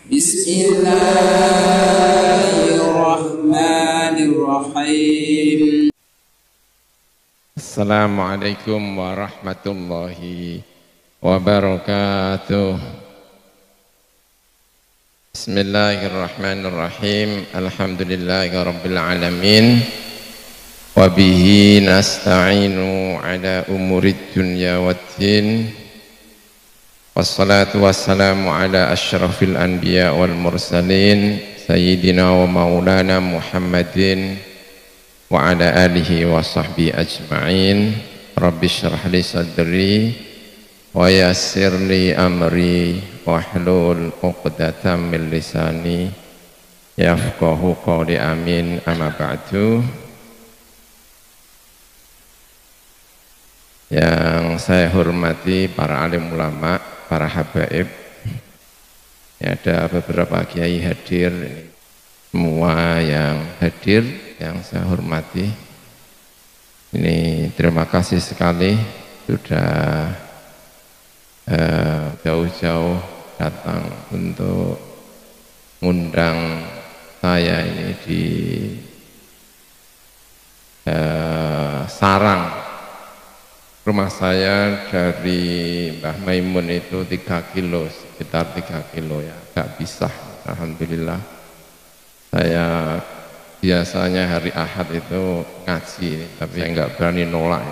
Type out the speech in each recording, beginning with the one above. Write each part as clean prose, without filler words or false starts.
Bismillahirrahmanirrahim. Assalamualaikum warahmatullahi wabarakatuh. Bismillahirrahmanirrahim. Alhamdulillahi rabbil alamin. Wabihi nasta'inu ala umurid dunya waddin. Wassalatu wassalamu ala asyrafil anbiya wal mursalin Sayyidina wa maulana Muhammadin wa ala alihi wa sahbihi ajma'in. Rabbi syrah li sadri wa yassir li amri wahlul 'uqdatam min lisani yafqahu qawli, amin. Amma ba'du. Yang saya hormati para alim ulama, para habaib, ya, ada beberapa kiai hadir, semua yang hadir yang saya hormati, ini terima kasih sekali sudah jauh-jauh datang untuk mengundang saya ini di Sarang. Rumah saya dari Mbah Maimun itu 3 kilo, sekitar 3 kilo ya, agak pisah. Alhamdulillah. Saya biasanya hari Ahad itu ngaji, tapi saya nggak berani nolak.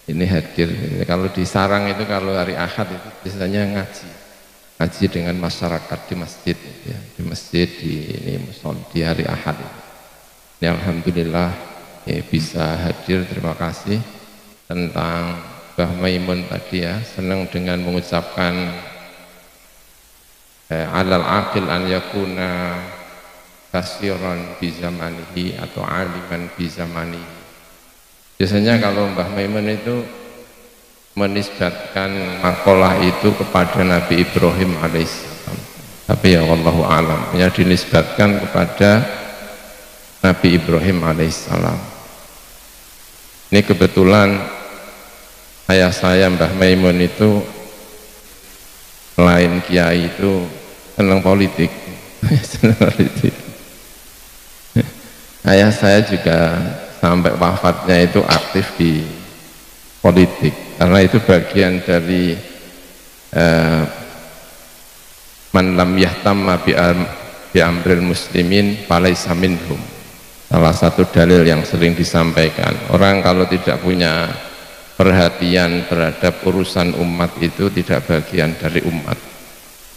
Ini hadir. Kalau di Sarang itu kalau hari Ahad itu biasanya ngaji dengan masyarakat di masjid, ya, di masjid di hari Ahad. Ini alhamdulillah ya, bisa hadir. Terima kasih. Tentang Mbah Maimun tadi ya, senang dengan mengucapkan alal aqil an yakuna kasiran bi zamanihi atau aliman bi zamanihi. Biasanya kalau Mbah Maimun itu menisbatkan makalah itu kepada Nabi Ibrahim alaihissalam, tapi ya wallahu alam, ya dinisbatkan kepada Nabi Ibrahim alaihissalam. Ini kebetulan ayah saya Mbah Maimun itu selain kiai itu senang politik. Senang politik. Ayah saya juga sampai wafatnya itu aktif di politik, karena itu bagian dari man lam yahtamma bi amril muslimin falaysa minhum. Salah satu dalil yang sering disampaikan, orang kalau tidak punya perhatian terhadap urusan umat itu tidak bagian dari umat.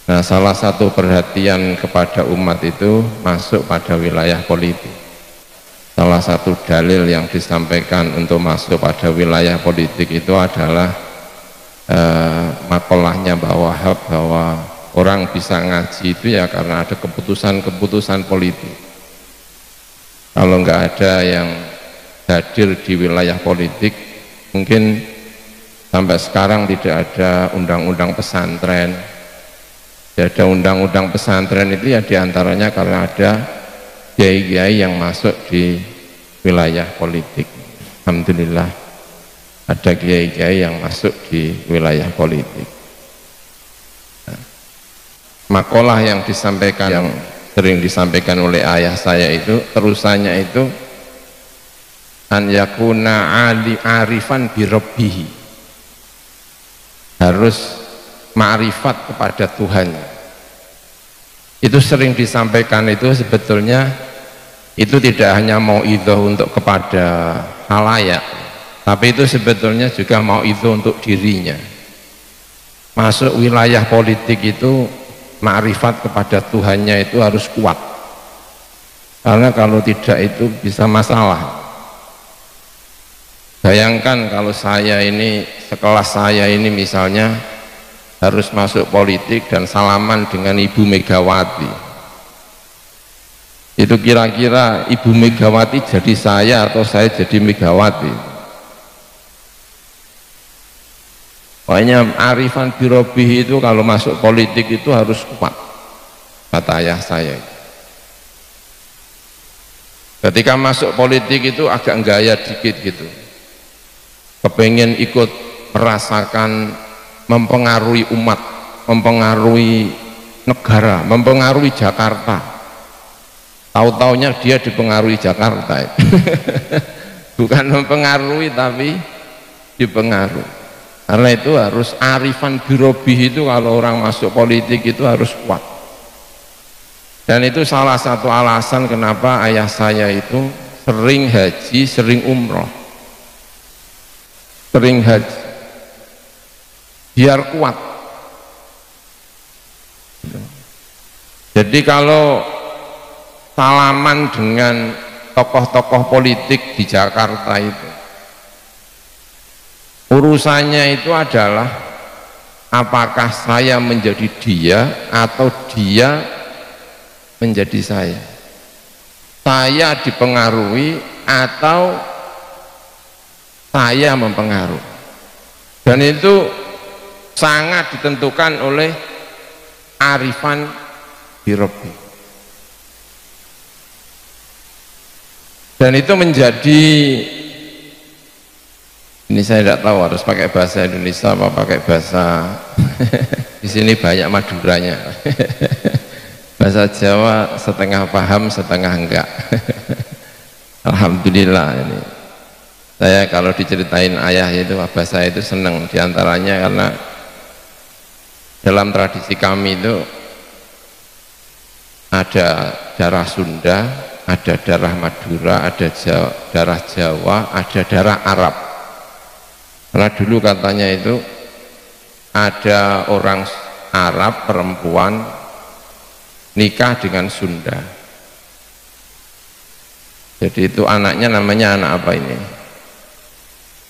Nah, salah satu perhatian kepada umat itu masuk pada wilayah politik. Salah satu dalil yang disampaikan untuk masuk pada wilayah politik itu adalah makolahnya Mbah Wahab, bahwa orang bisa ngaji itu ya karena ada keputusan-keputusan politik. Kalau nggak ada yang hadir di wilayah politik, mungkin sampai sekarang tidak ada undang-undang pesantren. Tidak ada undang-undang pesantren itu ya diantaranya karena ada kiai-kiai yang masuk di wilayah politik. Alhamdulillah ada kiai-kiai yang masuk di wilayah politik. Nah, makalah yang disampaikan, yang sering disampaikan oleh ayah saya itu, terusannya itu an yakuna arifan bi rabbihi, harus ma'rifat kepada Tuhan. Itu sering disampaikan, itu sebetulnya itu tidak hanya mauidhah untuk kepada halayak, tapi itu sebetulnya juga mauidhah untuk dirinya. Masuk wilayah politik itu ma'rifat kepada Tuhannya itu harus kuat, karena kalau tidak itu bisa masalah. Bayangkan kalau saya ini, sekelas saya ini misalnya harus masuk politik dan salaman dengan Ibu Megawati. Itu kira-kira Ibu Megawati jadi saya atau saya jadi Megawati? Pokoknya arifan birobih itu kalau masuk politik itu harus kuat, kata ayah saya. Ketika masuk politik itu agak gaya dikit gitu, kepengen ikut merasakan mempengaruhi umat, mempengaruhi negara, mempengaruhi Jakarta. Tahu-taunya dia dipengaruhi Jakarta. Bukan mempengaruhi tapi dipengaruhi. Karena itu harus arifan birobih, itu kalau orang masuk politik itu harus kuat. Dan itu salah satu alasan kenapa ayah saya itu sering haji, sering umroh, sering haji, biar kuat. Jadi kalau salaman dengan tokoh-tokoh politik di Jakarta itu, urusannya itu adalah apakah saya menjadi dia atau dia menjadi saya dipengaruhi atau saya mempengaruhi. Dan itu sangat ditentukan oleh arifan birobbi. Dan itu menjadi, ini saya tidak tahu harus pakai bahasa Indonesia apa pakai bahasa di sini banyak Maduranya. Bahasa Jawa setengah paham setengah enggak. Alhamdulillah, ini saya kalau diceritain ayah itu abah saya itu senang, diantaranya karena dalam tradisi kami itu ada darah Sunda, ada darah Madura, ada darah Jawa, ada darah Arab. Karena dulu katanya itu ada orang Arab perempuan nikah dengan Sunda, jadi itu anaknya namanya anak apa ini,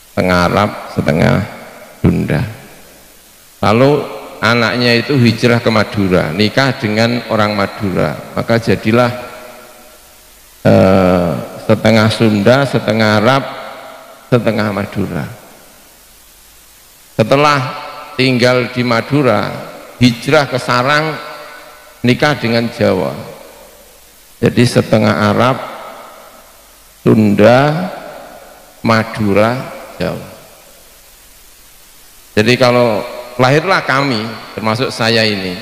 setengah Arab setengah Sunda. Lalu anaknya itu hijrah ke Madura, nikah dengan orang Madura, maka jadilah setengah Sunda, setengah Arab, setengah Madura. Setelah tinggal di Madura, hijrah ke Sarang, nikah dengan Jawa, jadi setengah Arab, Sunda, Madura, Jawa. Jadi kalau lahirlah kami, termasuk saya ini,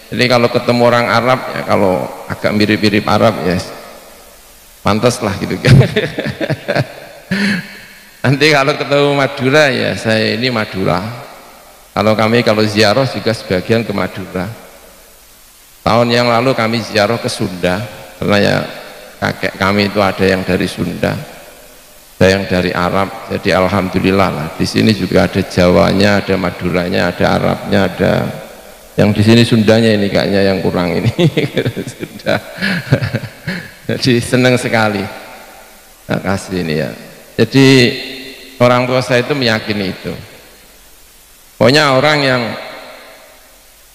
jadi kalau ketemu orang Arab ya, kalau agak mirip-mirip Arab ya pantas lah gitu kan. Nanti kalau ketemu Madura ya saya ini Madura. Kalau kami kalau ziarah juga sebagian ke Madura. Tahun yang lalu kami ziarah ke Sunda, karena ya kakek kami itu ada yang dari Sunda, ada yang dari Arab. Jadi alhamdulillah lah. Di sini juga ada Jawanya, ada Maduranya, ada Arabnya, ada yang di sini Sundanya ini kayaknya yang kurang ini. Sunda. Jadi senang sekali. Terima kasih ini ya. Jadi orang tua saya itu meyakini itu. Pokoknya orang yang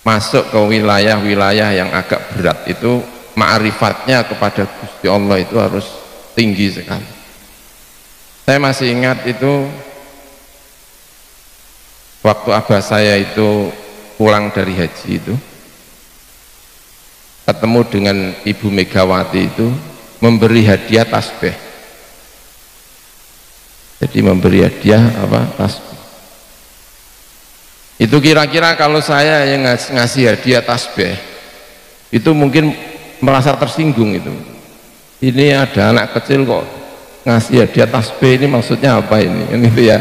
masuk ke wilayah-wilayah yang agak berat itu ma'rifatnya kepada Gusti Allah itu harus tinggi sekali. Saya masih ingat itu waktu abah saya itu pulang dari haji itu ketemu dengan Ibu Megawati itu memberi hadiah tasbih. Jadi memberi hadiah apa? Tasbih. Itu kira-kira kalau saya yang ngasih hadiah tasbih itu mungkin merasa tersinggung itu. Ini ada anak kecil kok ngasih hadiah tasbih, ini maksudnya apa ini? Gitu ya.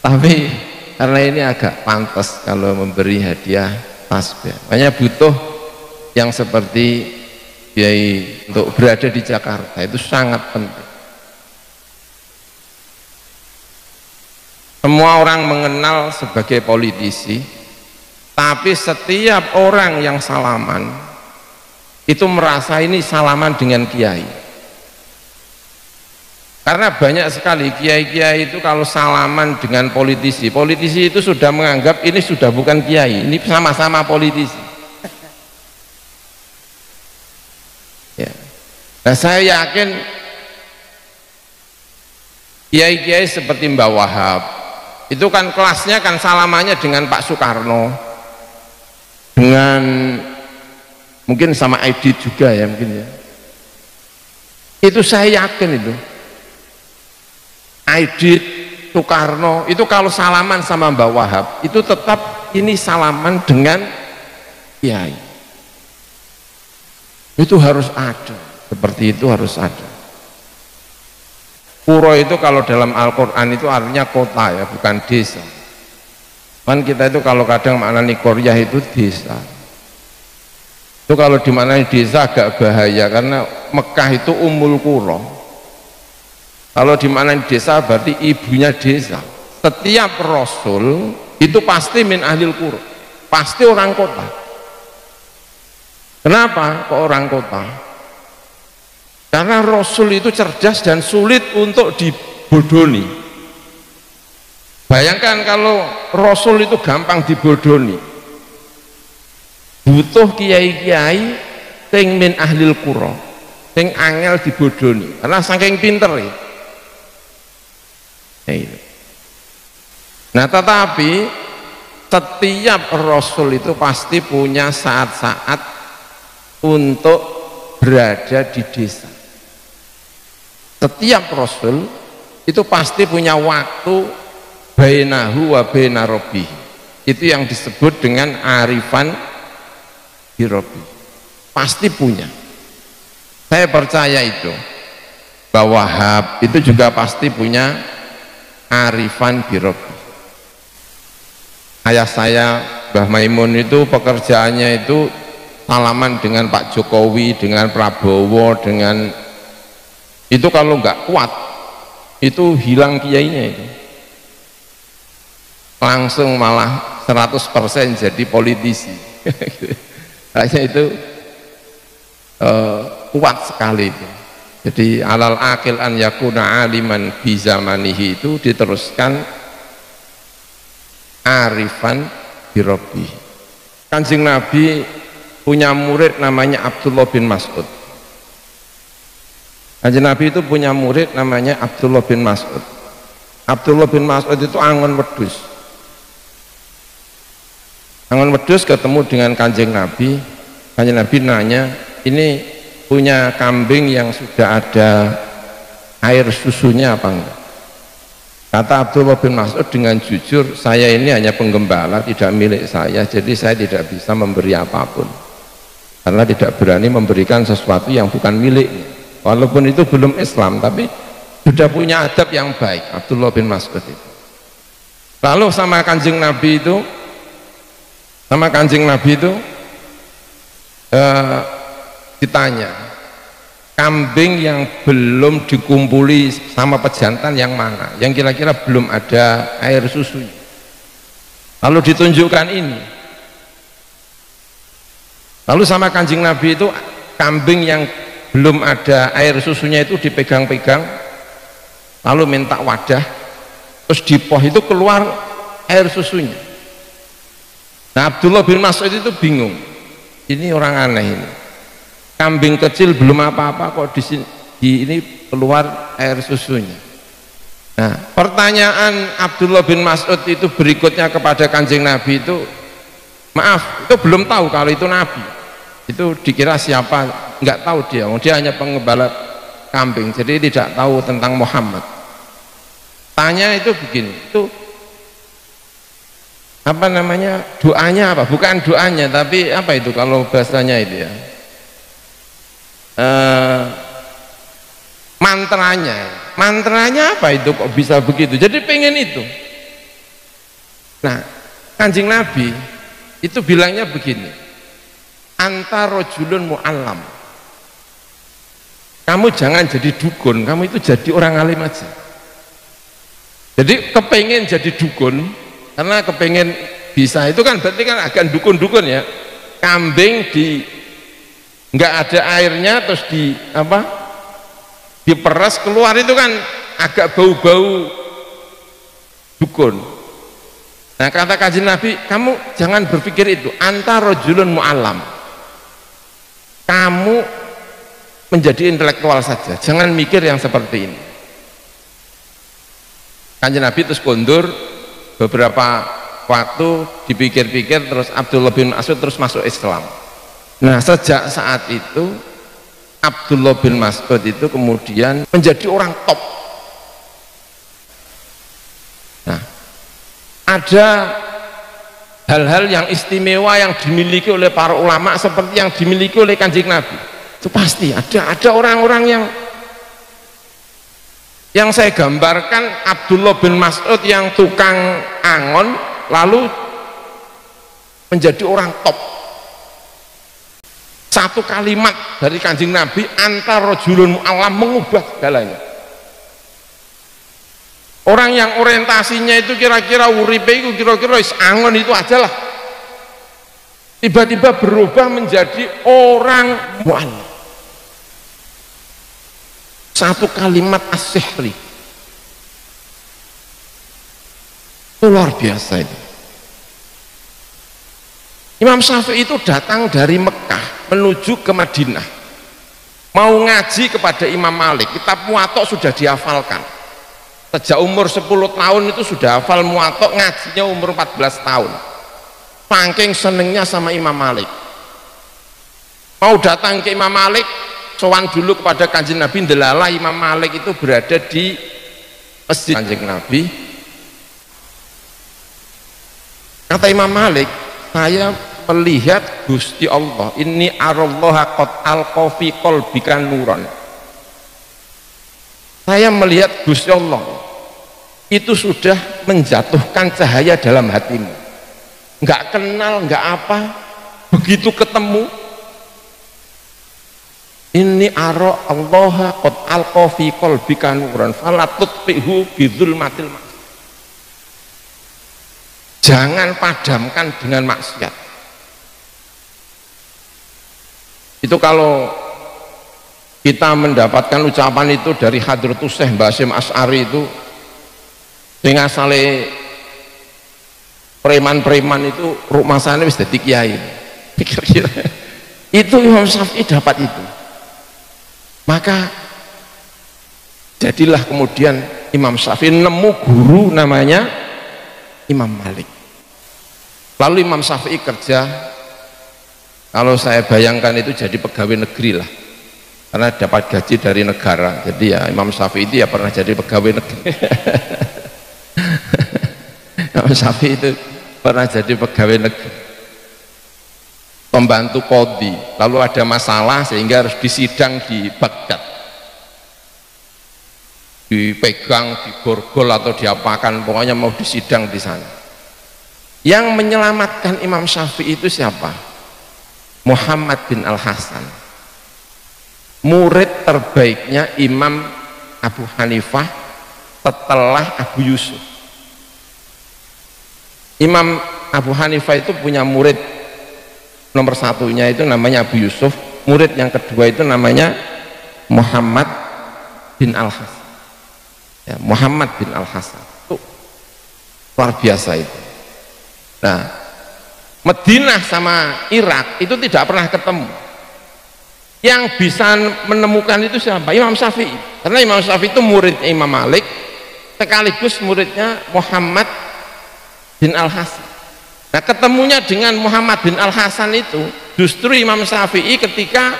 Tapi karena ini agak pantas kalau memberi hadiah tasbih. Makanya butuh yang seperti Kiai untuk berada di Jakarta itu sangat penting. Semua orang mengenal sebagai politisi, tapi setiap orang yang salaman itu merasa ini salaman dengan kiai. Karena banyak sekali kiai-kiai itu kalau salaman dengan politisi, politisi itu sudah menganggap ini sudah bukan kiai, ini sama-sama politisi. Ya. Nah saya yakin kiai-kiai seperti Mbah Wahab itu kan kelasnya kan salamannya dengan Pak Soekarno, dengan mungkin sama Aidit juga ya mungkin ya. Itu saya yakin itu Aidit, Soekarno itu kalau salaman sama Mbah Wahab itu tetap ini salaman dengan kiai. Itu harus ada, seperti itu harus ada. Pura itu kalau dalam Al-Quran itu artinya kota ya, bukan desa. Kan kita itu kalau kadang maknani qaryah itu desa. Itu kalau dimaknani desa agak bahaya, karena Mekah itu Ummul Qura. Kalau dimaknani desa berarti ibunya desa. Setiap rasul itu pasti min ahlil qura, pasti orang kota. Kenapa kok orang kota? Karena rasul itu cerdas dan sulit untuk dibodoni. Bayangkan kalau rasul itu gampang dibodoni. Butuh kiai-kiai sing min ahlil qura, sing angel dibodoni karena saking pinter ya. Nah, tetapi setiap rasul itu pasti punya saat-saat untuk berada di desa. Setiap rasul itu pasti punya waktu bainahu wa baina rabbih. Itu yang disebut dengan arifan bi rabbih. Pasti punya. Saya percaya itu. Bahwa Wahab itu juga pasti punya arifan bi rabbih. Ayah saya Mbah Maimun itu pekerjaannya itu salaman dengan Pak Jokowi, dengan Prabowo, dengan itu kalau nggak kuat itu hilang kiainya itu, langsung malah 100% jadi politisi. Kayaknya itu kuat sekali itu. Jadi alal akil an yakuna aliman bi zamanihi itu diteruskan arifan bi rabbih. Kanjeng Nabi punya murid namanya Abdullah bin Mas'ud. Kanjeng Nabi itu punya murid namanya Abdullah bin Mas'ud. Abdullah bin Mas'ud itu angon wedhus. Angon wedhus ketemu dengan Kanjeng Nabi. Kanjeng Nabi nanya, ini punya kambing yang sudah ada air susunya apa enggak? Kata Abdullah bin Mas'ud dengan jujur, saya ini hanya penggembala, tidak milik saya, jadi saya tidak bisa memberi apapun karena tidak berani memberikan sesuatu yang bukan miliknya. Walaupun itu belum Islam, tapi sudah punya adab yang baik Abdullah bin Mas'ud itu. Lalu sama Kanjeng Nabi itu ditanya, kambing yang belum dikumpuli sama pejantan yang mana, yang kira-kira belum ada air susunya. Lalu ditunjukkan ini. Lalu sama Kanjeng Nabi itu kambing yang belum ada air susunya itu dipegang-pegang, lalu minta wadah, terus dipoh itu keluar air susunya. Nah, Abdullah bin Mas'ud itu bingung, ini orang aneh ini, kambing kecil belum apa-apa kok di ini keluar air susunya. Nah, pertanyaan Abdullah bin Mas'ud itu berikutnya kepada Kanjeng Nabi itu, maaf, itu belum tahu kalau itu Nabi, itu dikira siapa, nggak tahu dia hanya pengembala kambing, jadi tidak tahu tentang Muhammad. Tanya itu begini, itu apa namanya, doanya apa? Bukan doanya, tapi apa itu kalau bahasanya itu ya, mantranya apa itu kok bisa begitu, jadi pengen itu. Nah, Kanjeng Nabi itu bilangnya begini, anta rajulun mu'allam, kamu jangan jadi dukun, kamu itu jadi orang alim aja. Jadi kepengen jadi dukun karena kepengen bisa, itu kan berarti kan akan dukun-dukun ya, kambing di nggak ada airnya terus di apa, diperas keluar, itu kan agak bau-bau dukun. Nah, kata Kanjeng Nabi, kamu jangan berpikir itu, anta rajulun mu'allam, kamu menjadi intelektual saja, jangan mikir yang seperti ini. Kanjeng Nabi terus kondur beberapa waktu, dipikir-pikir, terus Abdullah bin Mas'ud terus masuk Islam. Nah, sejak saat itu Abdullah bin Mas'ud itu kemudian menjadi orang top. Nah, ada hal-hal yang istimewa yang dimiliki oleh para ulama seperti yang dimiliki oleh Kanjeng Nabi. Itu pasti ada orang-orang yang saya gambarkan Abdullah bin Mas'ud yang tukang angon lalu menjadi orang top. Satu kalimat dari Kanjeng Nabi antar rajulun mu'allam mengubah segalanya. Orang yang orientasinya itu kira-kira uripe itu kira-kira angon itu aja lah, tiba-tiba berubah menjadi orang mu'allim. Satu kalimat as-sihri itu luar biasa itu. Imam Syafi'i itu datang dari Mekah menuju ke Madinah mau ngaji kepada Imam Malik. Kitab Muwatta sudah dihafalkan sejak umur 10 tahun, itu sudah hafal Muwatta, ngajinya umur 14 tahun saking senengnya sama Imam Malik. Mau datang ke Imam Malik, sowan dulu kepada Kanjeng Nabi, ndelalah Imam Malik itu berada di masjid Kanjeng Nabi. Kata Imam Malik, saya melihat Gusti Allah, inni arallaha qad alqa fi qalbika nuran. Saya melihat Gusti Allah itu sudah menjatuhkan cahaya dalam hatimu, nggak kenal nggak apa, begitu ketemu inni ara allaha qad alqa fi qalbika nuran fala tutfihu bidzulmatil maksiat. Jangan padamkan dengan maksiat. Itu kalau kita mendapatkan ucapan itu dari Hadratus Syekh Mbah Hasyim Asy'ari itu, sing asale preman-preman itu rumah sana wis dadi kiai. Pikir-pikir itu Imam Syafi'i dapat itu. Maka jadilah kemudian Imam Syafi'i nemu guru namanya Imam Malik. Lalu Imam Syafi'i kerja, kalau saya bayangkan itu jadi pegawai negeri lah, karena dapat gaji dari negara. Jadi ya Imam Syafi'i itu ya pernah jadi pegawai negeri. Imam Syafi'i itu pernah jadi pegawai negeri, pembantu qadhi, lalu ada masalah sehingga harus disidang di Baghdad, dipegang, diborgol atau diapakan, pokoknya mau disidang di sana. Yang menyelamatkan Imam Syafi'i itu siapa? Muhammad bin Al-Hasan, murid terbaiknya Imam Abu Hanifah setelah Abu Yusuf. Imam Abu Hanifah itu punya murid nomor satunya itu namanya Abu Yusuf, murid yang kedua itu namanya Muhammad bin Al-Hasan. Ya, Muhammad bin Al-Hasan itu luar biasa itu. Nah, Madinah sama Irak itu tidak pernah ketemu. Yang bisa menemukan itu siapa? Imam Syafi'i. Karena Imam Syafi'i itu muridnya Imam Malik sekaligus muridnya Muhammad bin Al-Hasan. Nah, ketemunya dengan Muhammad bin Al-Hasan itu justru Imam Syafi'i ketika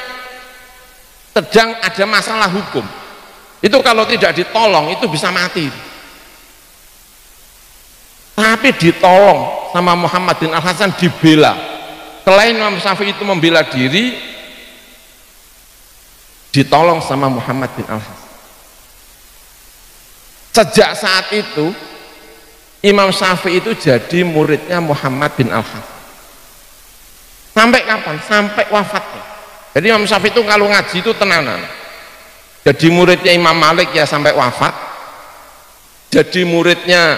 sedang ada masalah hukum. Itu kalau tidak ditolong itu bisa mati. Tapi ditolong sama Muhammad bin Al-Hasan, dibela. Selain Imam Syafi'i itu membela diri, ditolong sama Muhammad bin Al-Hasan. Sejak saat itu Imam Syafi'i itu jadi muridnya Muhammad bin Al-Hasan. Sampai kapan? Sampai wafatnya. Jadi Imam Syafi'i itu kalau ngaji itu tenanan. Jadi muridnya Imam Malik ya sampai wafat. Jadi muridnya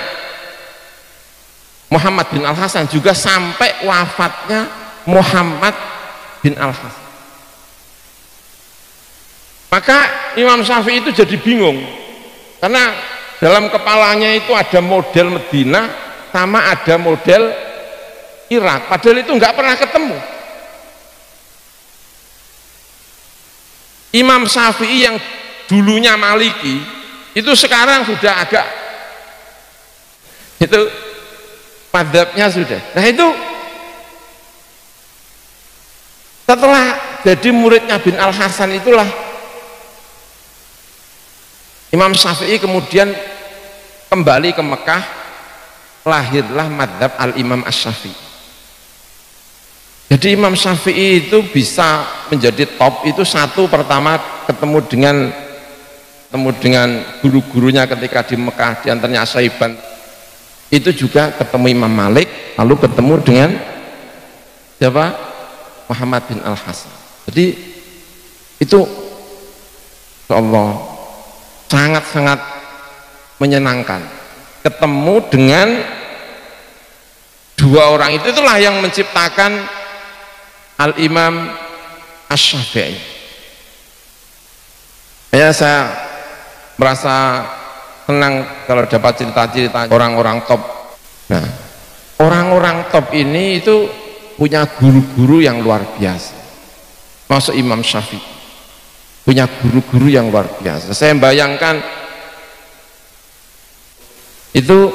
Muhammad bin Al-Hasan juga sampai wafatnya Muhammad bin Al-Hasan. Maka Imam Syafi'i itu jadi bingung, karena dalam kepalanya itu ada model Medina sama ada model Irak, padahal itu nggak pernah ketemu. Imam Syafi'i yang dulunya Maliki itu sekarang sudah agak itu madhabnya sudah. Nah itu setelah jadi muridnya bin Al-Hasan itulah Imam Syafi'i kemudian kembali ke Mekah, lahirlah madhab Al-Imam Asy-Syafi'i. Jadi Imam Syafi'i itu bisa menjadi top itu satu, pertama ketemu dengan guru-gurunya ketika di Mekah, di antaranya Saiban. Itu juga ketemu Imam Malik, lalu ketemu dengan siapa? Muhammad bin Al-Hasan. Jadi itu Allah sangat-sangat menyenangkan ketemu dengan dua orang itu. Itulah yang menciptakan Al-Imam Asy-Syafi'i. Ya, saya merasa senang kalau dapat cerita-cerita orang-orang top. Nah, orang-orang top ini itu punya guru-guru yang luar biasa. Masuk Imam Syafi'i punya guru-guru yang luar biasa. Saya bayangkan itu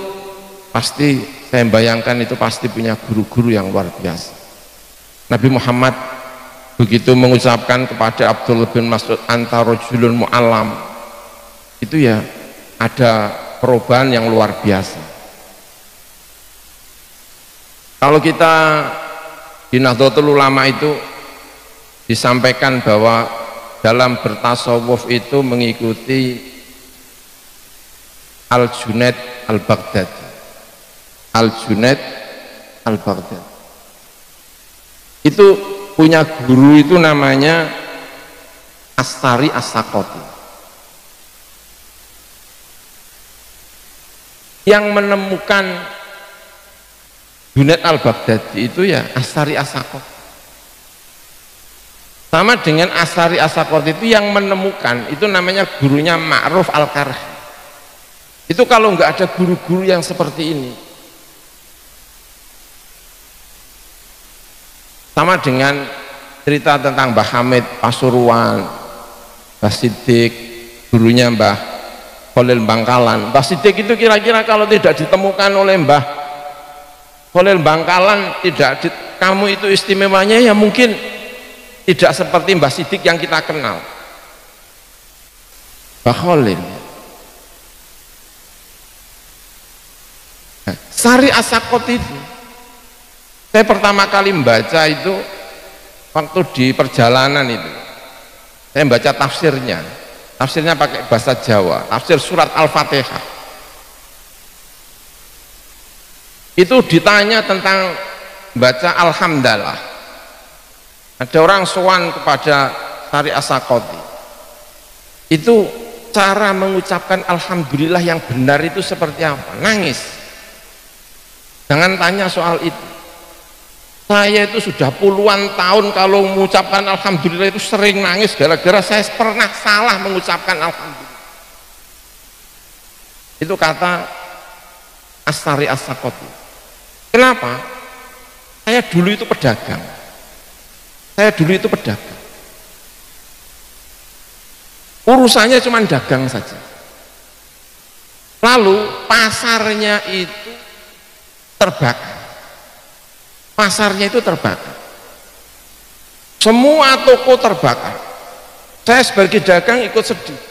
pasti, saya bayangkan itu pasti punya guru-guru yang luar biasa. Nabi Muhammad begitu mengucapkan kepada Abdullah bin Mas'ud, anta rajulun mu'allam, itu ya ada perubahan yang luar biasa. Kalau kita di Nahdlatul Ulama itu disampaikan bahwa dalam bertasawuf itu mengikuti Al-Junaid Al-Baghdadi. Al-Junaid Al-Baghdadi itu punya guru itu namanya Astari As-Sakoti. Yang menemukan Junaid Al-Baghdadi itu ya Astari As-Sakoti. Sama dengan Astari As-Sakoti itu yang menemukan itu namanya gurunya Ma'ruf Al-Karhi. Itu kalau nggak ada guru-guru yang seperti ini, sama dengan cerita tentang Mbah Hamid Pasuruan, Mbah Siddiq, gurunya Mbah Khalil Bangkalan. Mbah Siddiq itu kira-kira kalau tidak ditemukan oleh Mbah Khalil Bangkalan, kamu itu istimewanya ya mungkin tidak seperti Mbah Siddiq yang kita kenal. Mbah Khalil. Nah, Sari As-Sakoti itu saya pertama kali membaca itu waktu di perjalanan itu. Saya membaca tafsirnya pakai bahasa Jawa, tafsir surat Al-Fatihah. Itu ditanya tentang baca Alhamdulillah. Ada orang sowan kepada Sari As-Sakoti. Itu cara mengucapkan Alhamdulillah yang benar itu seperti apa? Nangis. Jangan tanya soal itu. Saya itu sudah puluhan tahun kalau mengucapkan Alhamdulillah itu sering nangis gara-gara saya pernah salah mengucapkan Alhamdulillah. Itu kata Astari As-Sakoti. Kenapa? Saya dulu itu pedagang. Urusannya cuma dagang saja. Lalu pasarnya itu terbakar. Semua toko terbakar. Saya sebagai dagang ikut sedih.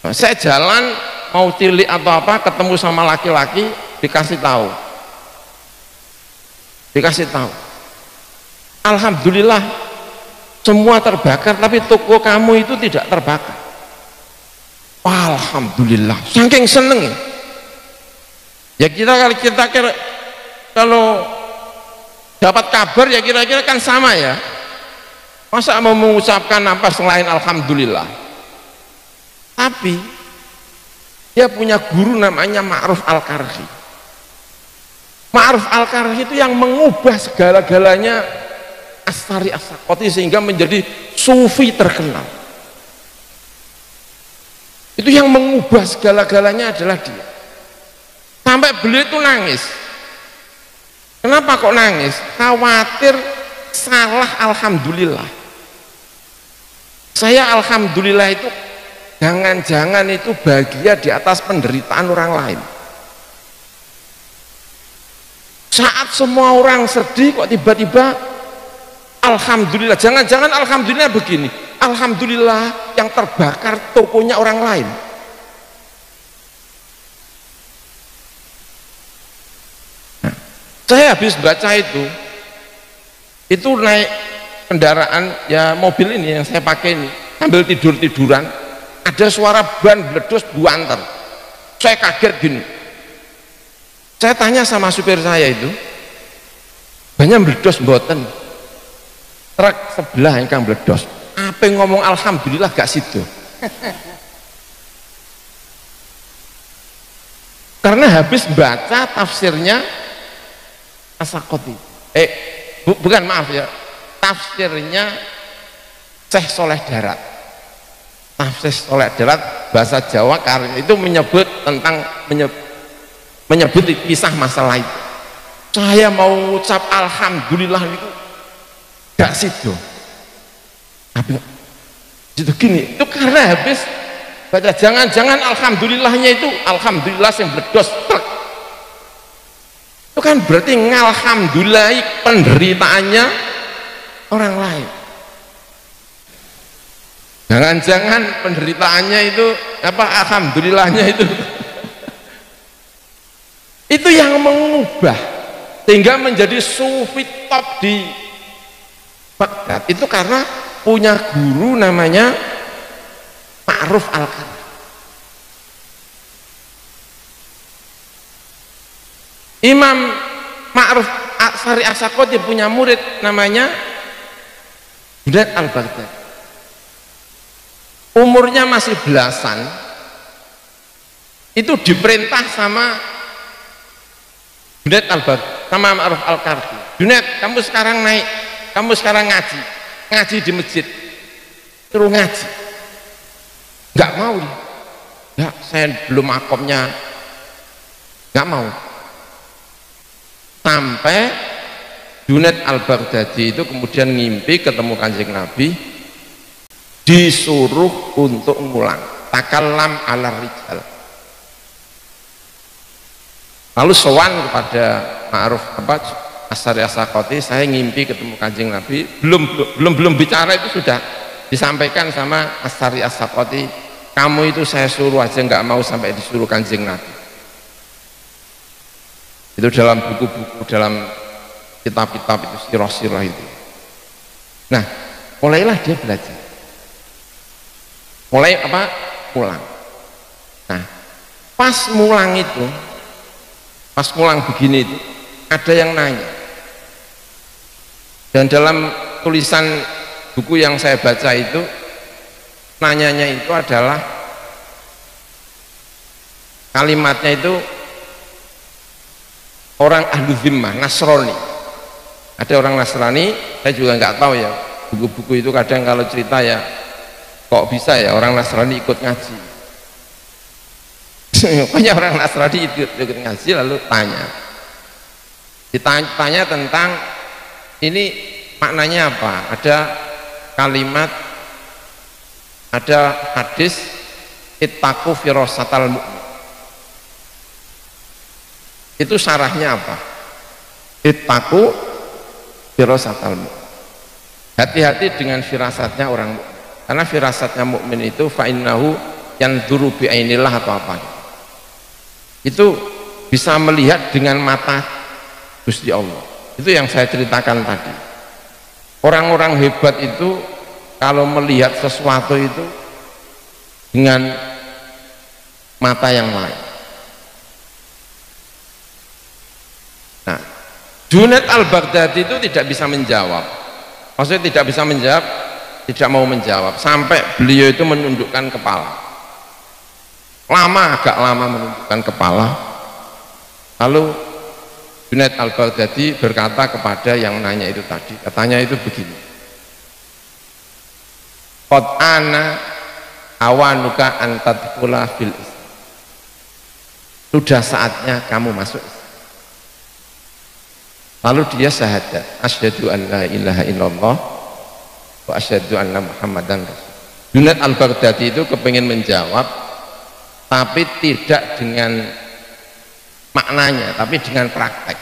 Nah, saya jalan mau tilik atau apa, ketemu sama laki-laki, dikasih tahu. Alhamdulillah semua terbakar, tapi toko kamu itu tidak terbakar. Alhamdulillah, saking seneng ya kita kalau dapat kabar ya kira-kira kan sama ya, masa mau mengucapkan apa selain Alhamdulillah. Tapi dia punya guru namanya Ma'ruf Al-Karhi. Ma'ruf Al-Karhi itu yang mengubah segala-galanya Astari As-Sakoti sehingga menjadi sufi terkenal. Itu yang mengubah segala-galanya adalah dia. Sampai beliau itu nangis. Kenapa kok nangis? Khawatir salah Alhamdulillah. Saya Alhamdulillah itu jangan-jangan itu bahagia di atas penderitaan orang lain. Saat semua orang sedih kok tiba-tiba Alhamdulillah. Jangan-jangan Alhamdulillah begini, Alhamdulillah yang terbakar tokonya orang lain. Saya habis baca itu, itu naik kendaraan ya mobil ini yang saya pakai ini sambil tidur-tiduran, ada suara ban meledos buanter. Saya kaget gini, saya tanya sama supir saya itu, banyak meledos mboten, truk sebelah yang meledos, apa yang ngomong alhamdulillah gak situ. Karena habis baca tafsirnya As-Sakoti, bukan maaf ya, tafsirnya Syekh Soleh Darat. Tafsir Soleh Darat bahasa Jawa karena itu menyebut tentang menyebut kisah masalah itu. Saya mau ucap alhamdulillah itu gak situ. Tapi itu gini, itu karena habis baca jangan-jangan alhamdulillahnya itu alhamdulillah yang meledos truk. Itu kan berarti ngalhamdulillahi penderitaannya orang lain. Jangan-jangan penderitaannya itu apa alhamdulillahnya itu itu yang mengubah sehingga menjadi sufi top di Baghdad itu karena punya guru namanya Ma'ruf Al-Qarni. Imam Ma'ruf Sari As-Sakoti punya murid namanya Junaid Al-Baghdadi. Umurnya masih belasan, itu diperintah sama Junaid Al-Baghdadi, sama Ma'ruf Al-Qarni. Junaid, kamu sekarang naik, kamu sekarang ngaji di masjid, suruh ngaji. Nggak mau, ya saya belum makomnya, nggak mau. Sampai Junaid Al-Baghdadi itu kemudian ngimpi ketemu Kanjeng Nabi, disuruh untuk ngulang takallam ala rijal. Lalu sowan kepada Ma'ruf As-Sari As-Sakoti, saya ngimpi ketemu Kanjeng Nabi, belum bicara itu sudah disampaikan sama As-Sari As-Sakoti, kamu itu saya suruh aja nggak mau sampai disuruh Kanjeng Nabi. Itu dalam buku-buku, dalam kitab-kitab itu sirah-sirah itu. Nah, mulailah dia belajar. Mulai apa? Mulang. Nah, pas mulang itu, pas mulang begini itu, ada yang nanya. Dan dalam tulisan buku yang saya baca itu, nanyanya itu adalah kalimatnya itu orang ahlu zimmah, Nasrani. Ada orang Nasrani, saya juga nggak tahu ya, buku-buku itu kadang kalau cerita ya kok bisa ya orang Nasrani ikut ngaji. Pokoknya orang Nasrani ikut ngaji lalu ditanya tentang ini maknanya apa. Ada kalimat, ada hadis ittaqu firasatal mu'min. Itu syarahnya apa? Ittaqu firasatal mu'min. Hati-hati dengan firasatnya orang mukmin. Karena firasatnya mukmin itu fa'innahu yanzuru bi'ainillah atau apa. Itu bisa melihat dengan mata Gusti Allah. Itu yang saya ceritakan tadi. Orang-orang hebat itu kalau melihat sesuatu itu dengan mata yang lain. Nah, Junaid Al-Baghdadi itu tidak bisa menjawab. Maksudnya tidak bisa menjawab, tidak mau menjawab sampai beliau itu menundukkan kepala. Agak lama menundukkan kepala. Lalu Junaid Al-Baghdadi berkata kepada yang nanya itu tadi, katanya itu begini, qad ana awanuka an tadkhula fil Islam. Sudah saatnya kamu masuk Islam. Lalu dia syahadat, asyhadu an la ilaha illallah wa asyhadu anna muhammadan rasul. Junaid Al-Baghdadi itu kepingin menjawab, tapi tidak dengan maknanya, tapi dengan praktek.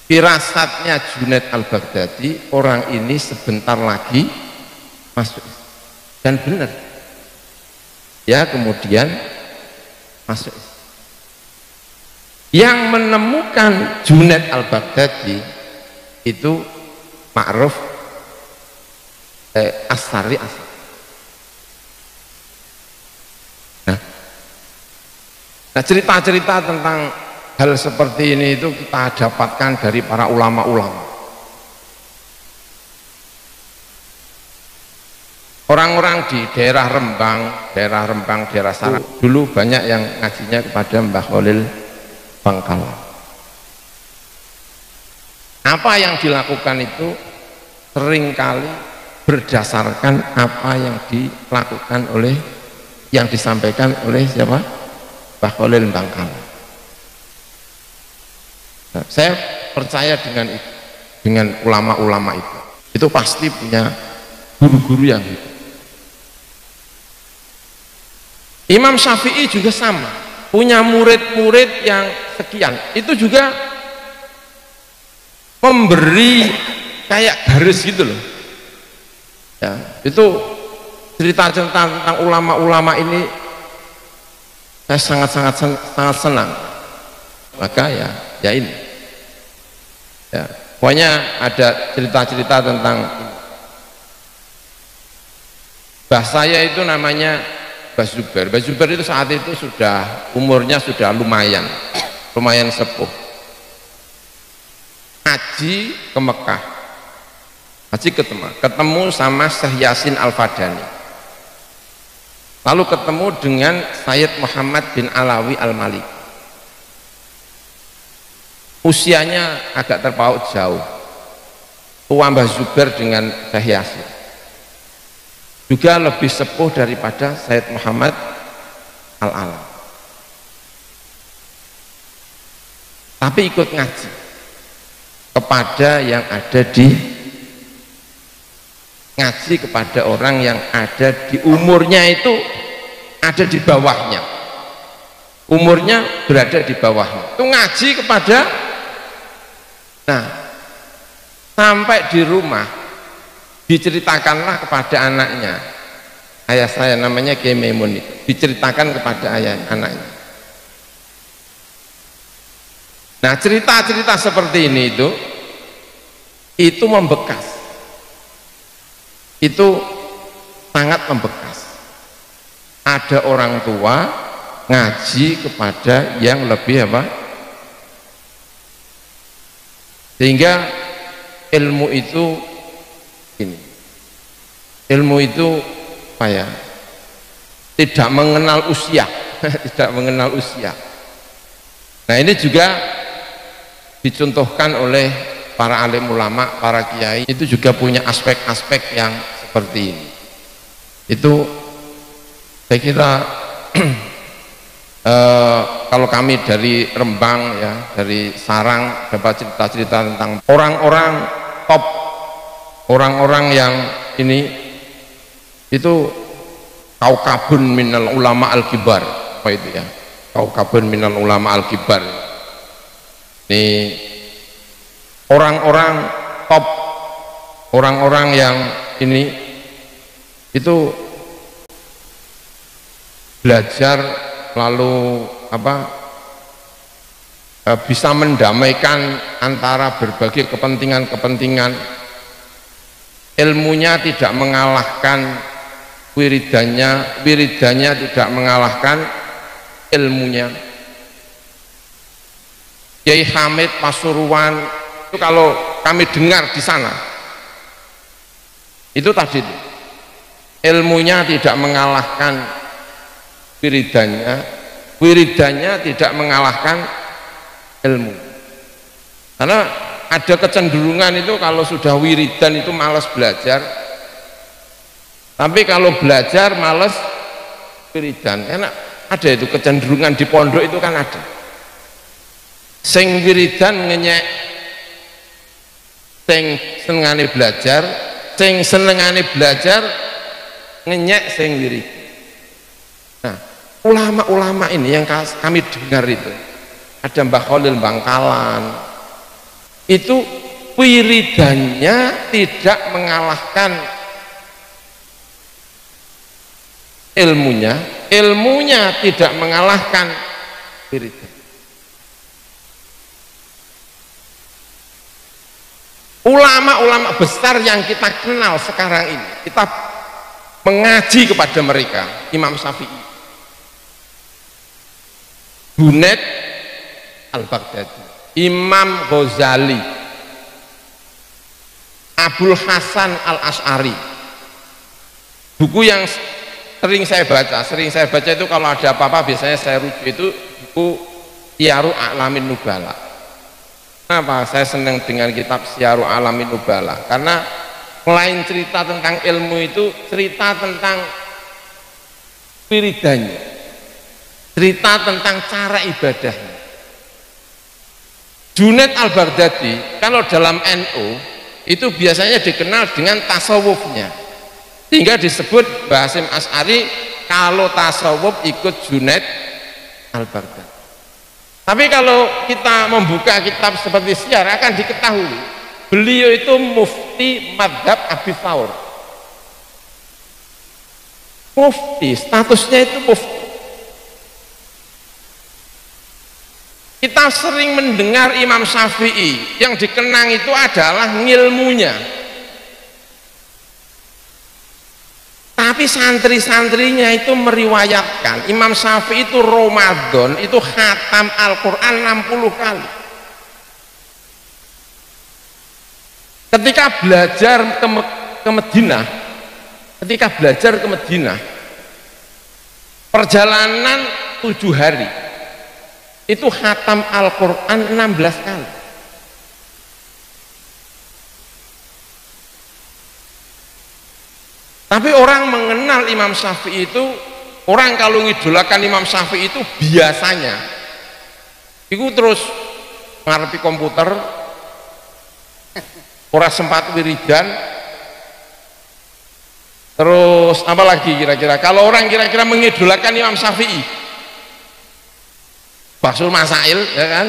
Firasatnya Junaid Al-Baghdadi, orang ini sebentar lagi masuk, dan benar ya, kemudian masuk. Yang menemukan Junaid Al-Baghdadi itu ma'ruf as-sari asar. Nah, cerita-cerita tentang hal seperti ini itu kita dapatkan dari para ulama-ulama. Orang-orang di daerah Rembang, daerah Sarang, dulu banyak yang ngajinya kepada Mbah Khalil Bangkalan. Apa yang dilakukan itu seringkali berdasarkan apa yang dilakukan oleh, yang disampaikan oleh siapa? Mbah Khalil Bangkalan. Nah, saya percaya dengan itu, dengan ulama-ulama itu pasti punya guru-guru yang itu. Imam Syafi'i juga sama, punya murid-murid yang sekian, itu juga memberi kayak garis gitu loh ya. Itu cerita-cerita tentang ulama-ulama ini saya sangat senang. Maka ya ini ya, pokoknya ada cerita-cerita tentang Mbah saya itu namanya Mbah Zubair. Mbah Zubair itu saat itu sudah umurnya sudah lumayan sepuh. Haji ke Mekah, haji ketemu sama Syekh Yasin Al-Fadani, lalu ketemu dengan Sayyid Muhammad bin Alawi Al-Malik. Usianya agak terpaut jauh, tua Mbah Zubair dengan Syekh Yasin, juga lebih sepuh daripada Sayyid Muhammad Al-Alam, tapi ikut ngaji kepada yang ada di ngaji kepada orang yang ada di umurnya itu ada di bawahnya, umurnya berada di bawahnya, itu ngaji kepada. Nah, sampai di rumah diceritakanlah kepada anaknya, ayah saya namanya Kiai Maimun, diceritakan kepada ayah anaknya. Nah, cerita-cerita seperti ini itu membekas, itu sangat membekas. Ada orang tua ngaji kepada yang lebih apa, sehingga ilmu itu ini, ilmu itu apa ya, tidak mengenal usia tidak mengenal usia. Nah, ini juga dicontohkan oleh para alim ulama, para kiai, itu juga punya aspek-aspek yang seperti ini. Itu saya kira kalau kami dari Rembang ya, dari Sarang, dapat cerita-cerita tentang orang-orang top, orang-orang yang ini itu kaukabun minal ulama al-kibar, apa itu ya, kaukabun minal ulama al-kibar. Ini orang-orang top, orang-orang yang ini itu belajar lalu apa, bisa mendamaikan antara berbagai kepentingan-kepentingan. Ilmunya tidak mengalahkan wiridannya, wiridannya tidak mengalahkan ilmunya. Kiai Hamid Pasuruan itu kalau kami dengar di sana itu tadi ilmunya tidak mengalahkan wiridannya, wiridannya tidak mengalahkan ilmu. Karena ada kecenderungan itu kalau sudah wiridan itu malas belajar, tapi kalau belajar malas wiridan. Karena ada itu kecenderungan di pondok itu kan ada. Sing wiridan ngenyek sing senengane belajar, sing senengane belajar ngenyek sing wirid. Nah, ulama-ulama ini yang kami dengar itu, ada Mbah Khalil Bangkalan, itu wiridannya tidak mengalahkan ilmunya, ilmunya tidak mengalahkan wiridan. ulama-ulama besar yang kita kenal sekarang ini, kita mengaji kepada mereka. Imam Syafi'i, Junaid Al-Baghdadi, Imam Ghazali, Abul Hasan Al-Asy'ari. Buku yang sering saya baca itu kalau ada apa-apa biasanya saya rujuk itu buku Syiaru A'lamin Nubala. Kenapa saya senang dengan kitab Syiaru A'lamin Nubala? Karena selain cerita tentang ilmu itu, cerita tentang wiridannya, cerita tentang cara ibadahnya. Junaid Al-Baghdadi kalau dalam NU itu biasanya dikenal dengan tasawufnya, sehingga disebut Basim Asy'ari kalau tasawuf ikut Junaid Al-Baghdadi. Tapi kalau kita membuka kitab seperti Syiar akan diketahui beliau itu mufti madhab Abi Thawr. Mufti, statusnya itu mufti. Kita sering mendengar Imam Syafi'i, yang dikenang itu adalah ngilmunya. Tapi santri-santrinya itu meriwayatkan Imam Syafi'i itu Ramadan itu khatam Al-Quran 60 kali. Ketika belajar ke Madinah, perjalanan 7 hari itu khatam Al-Quran 16 kali. Tapi orang mengenal Imam Syafi'i itu, orang kalau ngidolakan Imam Syafi'i itu biasanya itu terus ngarepi komputer, ora sempat wiridan, terus apa lagi kira-kira? Kalau orang kira-kira mengidolakan Imam Syafi'i, Basul Masail, ya kan?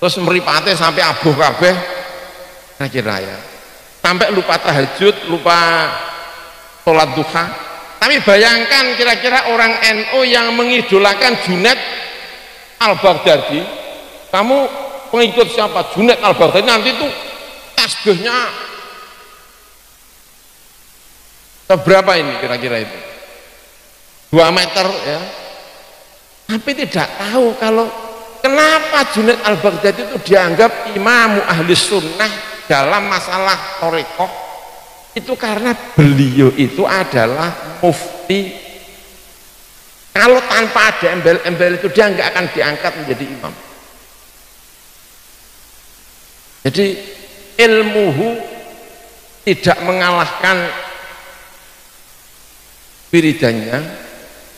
Terus meripate sampai abuh kabeh, kira-kira ya, sampai lupa tahajud, lupa sholat duha. Tapi bayangkan kira-kira orang NU yang mengidolakan Junaid Al-Baghdadi, kamu pengikut siapa? Junaid Al-Baghdadi, nanti itu tasbihnya seberapa ini kira-kira itu? 2 meter ya. Tapi tidak tahu kalau kenapa Junaid Al-Baghdadi itu dianggap imamu ahli sunnah dalam masalah thariqah. Itu karena beliau itu adalah mufti. Kalau tanpa ada embel-embel itu dia nggak akan diangkat menjadi imam. Jadi ilmuhu tidak mengalahkan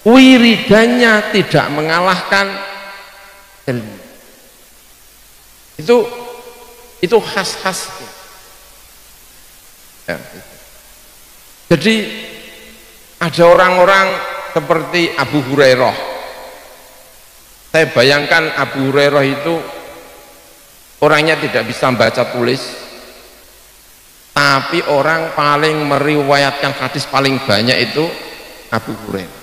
wiridannya tidak mengalahkan ilmu. Itu khas-khas. Ya. Jadi ada orang-orang seperti Abu Hurairah. Saya bayangkan Abu Hurairah itu orangnya tidak bisa membaca tulis, tapi orang paling meriwayatkan hadis paling banyak itu Abu Hurairah.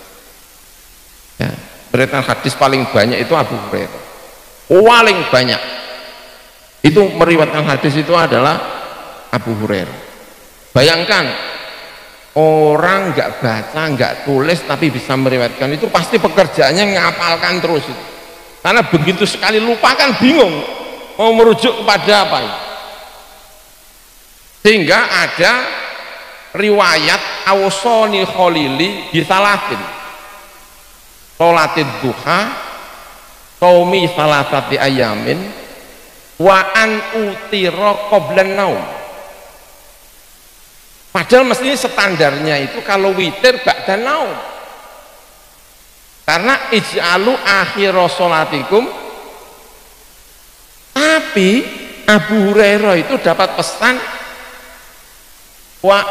Ya, meriwayatkan hadis paling banyak itu Abu Hurairah. Paling banyak itu meriwayatkan hadis itu adalah Abu Hurairah. Bayangkan orang nggak baca, nggak tulis, tapi bisa meriwayatkan, itu pasti pekerjaannya ngapalkan terus itu. Karena begitu sekali lupa kan bingung mau merujuk kepada apa itu. Sehingga ada riwayat awsoni kholili bisalatin, sholatid duha, saumi salasati ayamin, wa an utira qablan naum. Padahal mestinya standarnya itu kalau witir ba'da naum. Karena ij'alu akhir sholatikum. Tapi Abu Hurairah itu dapat pesan wa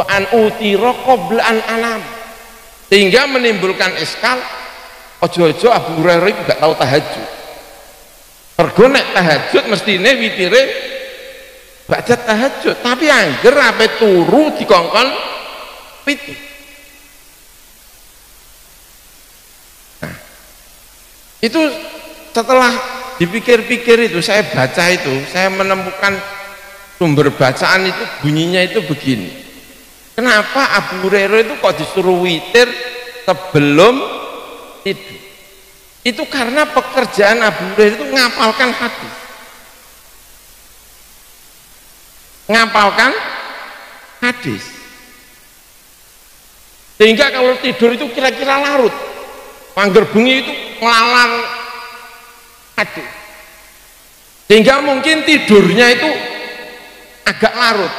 an utira qabla an anam. Sehingga menimbulkan iskal, ojo-ojo Abu Hurairah itu gak tahu tahajud. Mergo nek tahajud mestine witire baca tahajud, tapi angger ape turu dikongkon witir. Nah, itu setelah dipikir-pikir itu, saya baca itu, saya menemukan sumber bacaan itu bunyinya itu begini. Kenapa Abu Hurairah itu kok disuruh witir sebelum tidur? Itu karena pekerjaan Abu Hurairah itu ngapalkan hadis. Ngapalkan hadis. Sehingga kalau tidur itu kira-kira larut. Mangger bengi itu ngelalang hadis. Sehingga mungkin tidurnya itu agak larut.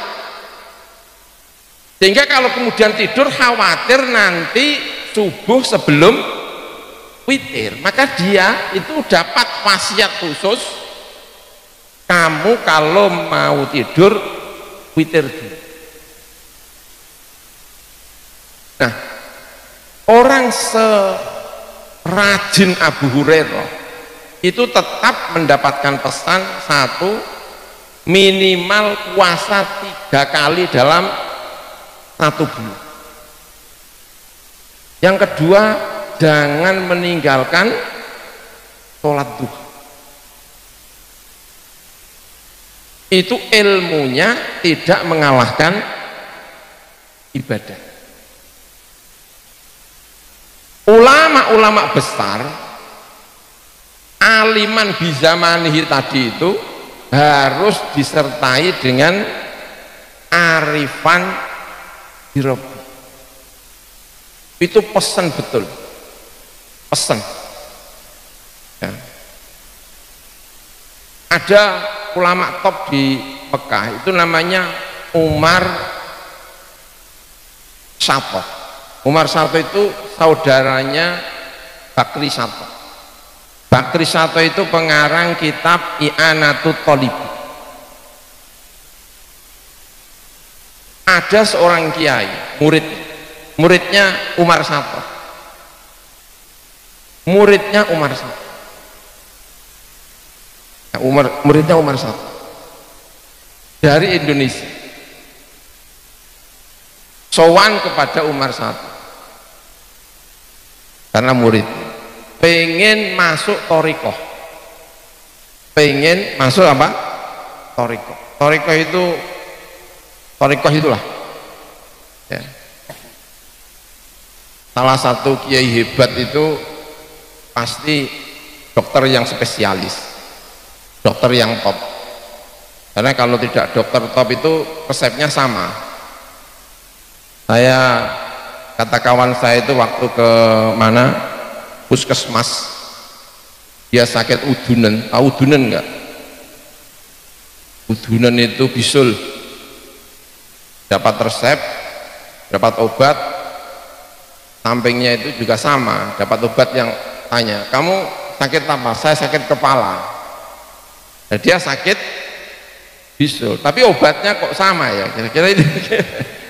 Sehingga kalau kemudian tidur khawatir nanti subuh sebelum witir, maka dia itu dapat wasiat khusus, kamu kalau mau tidur witir dulu. Nah, orang serajin Abu Hurairah itu tetap mendapatkan pesan satu, minimal puasa 3 kali dalam 1 bulan. Yang kedua, jangan meninggalkan sholat duha. Itu ilmunya tidak mengalahkan ibadah. Ulama-ulama besar, aliman bizamanihi tadi itu harus disertai dengan arifan birabbi. Itu pesan betul, pesan ya. Ada ulama top di Mekah itu namanya Umar Sato. Umar Sato itu saudaranya Bakri Sato. Bakri Sato itu pengarang kitab I'anatut Thalib. Ada seorang kiai, muridnya Umar Sato. Muridnya Umar Sato. Muridnya Umar Sato. Dari Indonesia. Sowan kepada Umar Sato. Karena murid pengen masuk thariqah, pengen masuk apa? Thariqah. Thariqah itulah ya. Salah satu kiai hebat itu pasti dokter yang spesialis, dokter yang top. Karena kalau tidak dokter top itu resepnya sama. Saya kata kawan saya itu waktu ke mana, puskesmas, dia sakit udunan. Tahu udunan enggak? Udunan itu bisul, dapat resep, dapat obat, sampingnya itu juga sama, dapat obat yang tanya, kamu sakit apa? Saya sakit kepala. Nah, dia sakit bisul, tapi obatnya kok sama ya, kira-kira itu.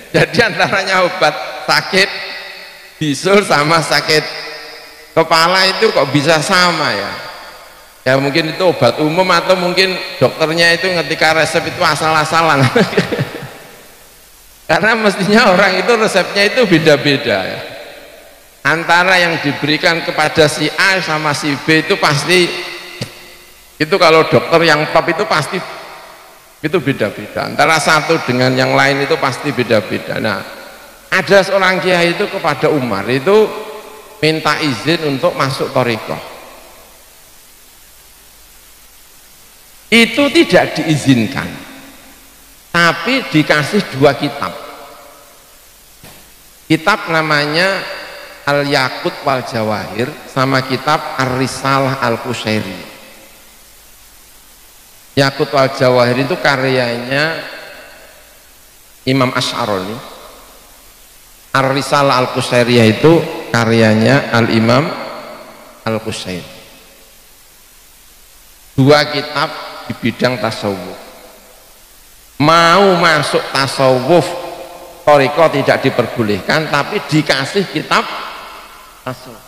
Jadi antaranya obat sakit bisul sama sakit kepala itu kok bisa sama ya? Ya mungkin itu obat umum atau mungkin dokternya itu ngetika resep itu asal-asalan. Karena mestinya orang itu resepnya itu beda-beda ya. Antara yang diberikan kepada si A sama si B itu pasti, itu kalau dokter yang top itu pasti itu beda-beda, antara satu dengan yang lain itu pasti beda-beda. Nah, ada seorang kiai itu kepada Umar itu minta izin untuk masuk thariqah. Itu tidak diizinkan, tapi dikasih 2 kitab. Kitab namanya Al-Yaqut wal Jawahir sama kitab Ar-Risalah Al-Qushairi. Yaqut wal Jawahir itu karyanya Imam Asy'arani. Ar-Risalah Al-Qushairiyah itu karyanya Al-Imam Al-Qushairi. 2 kitab di bidang tasawuf. Mau masuk tasawuf thariqah tidak diperbolehkan, tapi dikasih kitab tasawuf.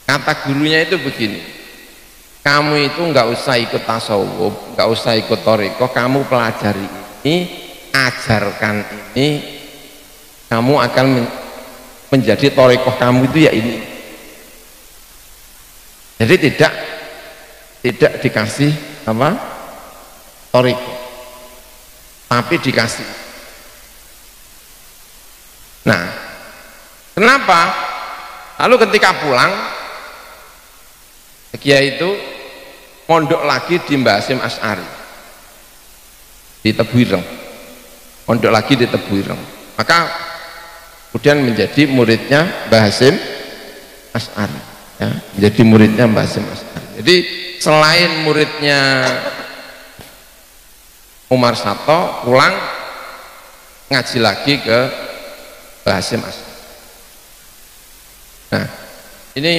Kata gurunya itu begini, kamu itu nggak usah ikut tasawuf, nggak usah ikut thariqah, kamu pelajari ini, ajarkan ini, kamu akan menjadi thariqah kamu itu ya ini. Jadi tidak tidak dikasih apa toriko, tapi dikasih. Nah, kenapa? Lalu ketika pulang Kiai itu mondok lagi di Mbah Hasyim Asy'ari di Tebuireng, mondok lagi di Tebuireng, maka kemudian menjadi muridnya Mbah Hasyim Asy'ari, ya, menjadi muridnya Mbah Hasyim Asy'ari. Jadi selain muridnya Umar Sato, pulang ngaji lagi ke Mbah Hasyim Asy'ari. Nah, ini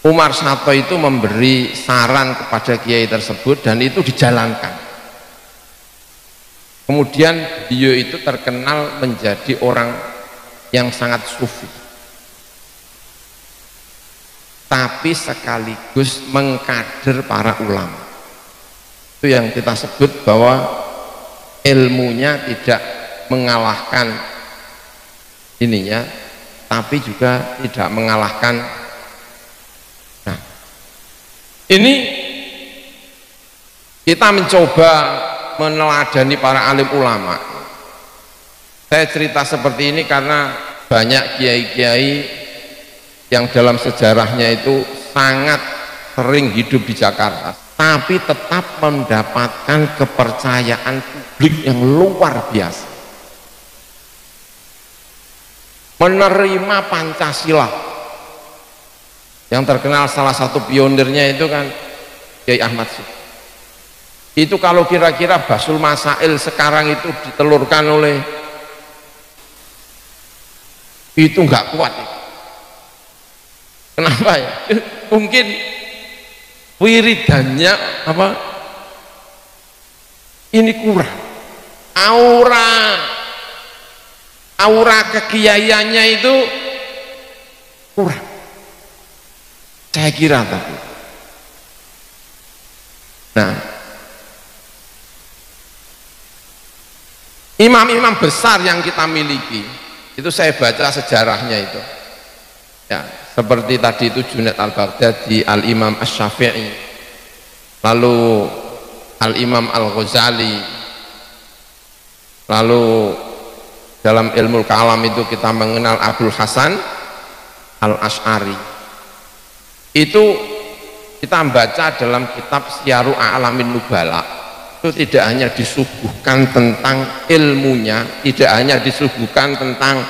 Umar Sato itu memberi saran kepada kiai tersebut dan itu dijalankan. Kemudian beliau itu terkenal menjadi orang yang sangat sufi, tapi sekaligus mengkader para ulama. Itu yang kita sebut bahwa ilmunya tidak mengalahkan ininya, tapi juga tidak mengalahkan. Nah, ini kita mencoba meneladani para alim ulama. Saya cerita seperti ini karena banyak kiai-kiai yang dalam sejarahnya itu sangat sering hidup di Jakarta, tapi tetap mendapatkan kepercayaan publik yang luar biasa, menerima Pancasila. Yang terkenal salah satu pionirnya itu kan Kiai Ahmad Sufi. Itu kalau kira-kira Basul Masail sekarang itu ditelurkan oleh itu nggak kuat itu. Kenapa ya? Mungkin wiridannya apa ini kurang, aura kekiaiannya itu kurang, saya kira. Tapi nah, imam-imam besar yang kita miliki itu saya baca sejarahnya itu ya, seperti tadi itu Junaid al-Baghdadi, Al-Imam Asy-Syafi'i, lalu Al-Imam Al-Ghazali, lalu dalam ilmu kalam itu kita mengenal Abdul Hasan Al-Asy'ari. Itu kita baca dalam kitab Syiaru A'lamin Nubala, itu tidak hanya disuguhkan tentang ilmunya, tidak hanya disuguhkan tentang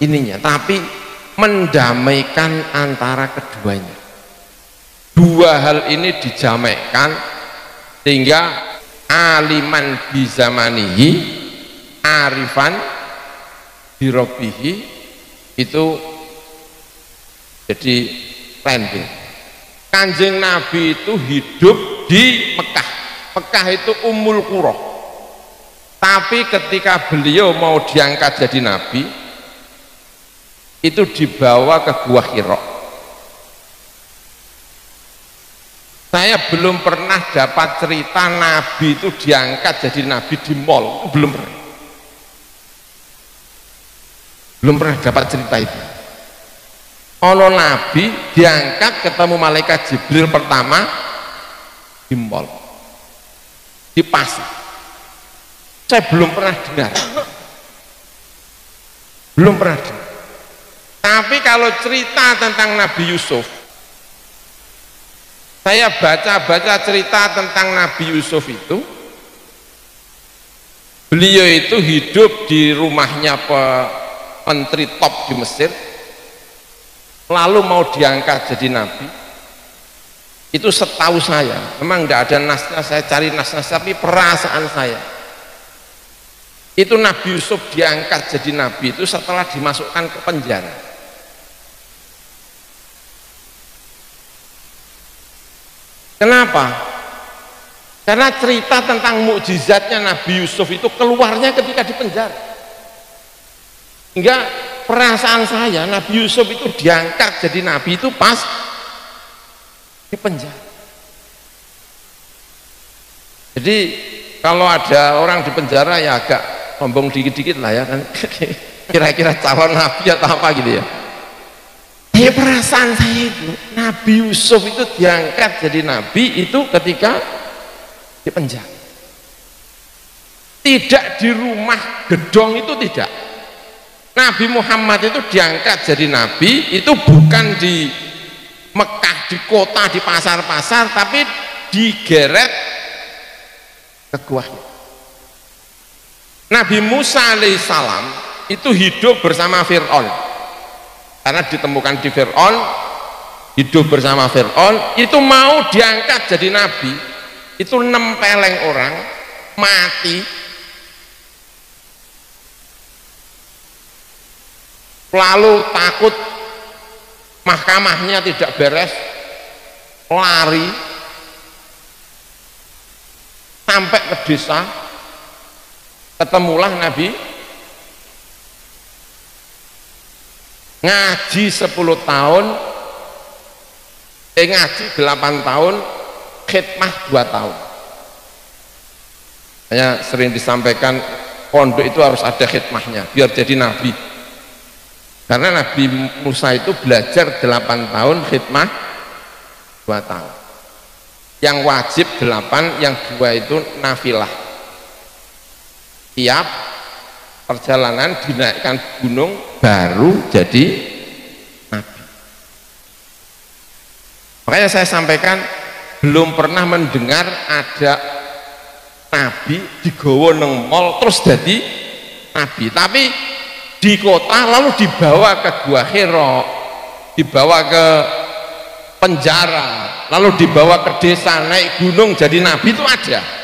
ininya, tapi mendamaikan antara keduanya. Dua hal ini dijamaikan sehingga aliman bizamanihi arifan birabbihi itu jadi landing. Kanjeng Nabi itu hidup di Mekah. Mekah itu Ummul Qura. Tapi ketika beliau mau diangkat jadi nabi, itu dibawa ke Gua Hira. Saya belum pernah dapat cerita nabi itu diangkat jadi nabi di mall, belum pernah dapat cerita itu. Ono nabi diangkat ketemu malaikat Jibril pertama di mall, di pasar. Saya belum pernah dengar, belum pernah dengar. Tapi kalau cerita tentang Nabi Yusuf, saya baca-baca cerita tentang Nabi Yusuf itu, beliau itu hidup di rumahnya menteri top di Mesir, lalu mau diangkat jadi nabi. Itu setahu saya, memang tidak ada nas-nas, saya cari nas-nas, tapi perasaan saya itu Nabi Yusuf diangkat jadi nabi itu setelah dimasukkan ke penjara. Kenapa? Karena cerita tentang mukjizatnya Nabi Yusuf itu keluarnya ketika di penjara. Hingga perasaan saya Nabi Yusuf itu diangkat jadi nabi itu pas di penjara. Jadi kalau ada orang di penjara ya agak sombong dikit-dikit lah ya kan, kira-kira calon nabi atau apa gitu ya. perasaan saya itu Nabi Yusuf itu diangkat jadi nabi itu ketika di penjara, tidak di rumah gedong, itu tidak. Nabi Muhammad itu diangkat jadi nabi itu bukan di Mekah, di kota, di pasar-pasar, tapi digeret ke gua. Nabi Musa alaihissalam itu hidup bersama Fir'aun, karena ditemukan di Fir'aun, hidup bersama Fir'aun, itu mau diangkat jadi nabi, itu nempeleng orang, mati, lalu takut mahkamahnya tidak beres, lari sampai ke desa, ketemulah Nabi, ngaji 10 tahun, ngaji 8 tahun, khidmah 2 tahun. Hanya sering disampaikan pondok itu harus ada khidmahnya biar jadi nabi, karena Nabi Musa itu belajar 8 tahun, khidmah 2 tahun, yang wajib 8, yang 2 itu nafilah. Tiap perjalanan dinaikkan gunung baru jadi nabi. Makanya saya sampaikan, belum pernah mendengar ada nabi digawa nang mall terus jadi nabi, tapi di kota lalu dibawa ke Gua Hira, dibawa ke penjara, lalu dibawa ke desa, naik gunung jadi nabi, itu ada.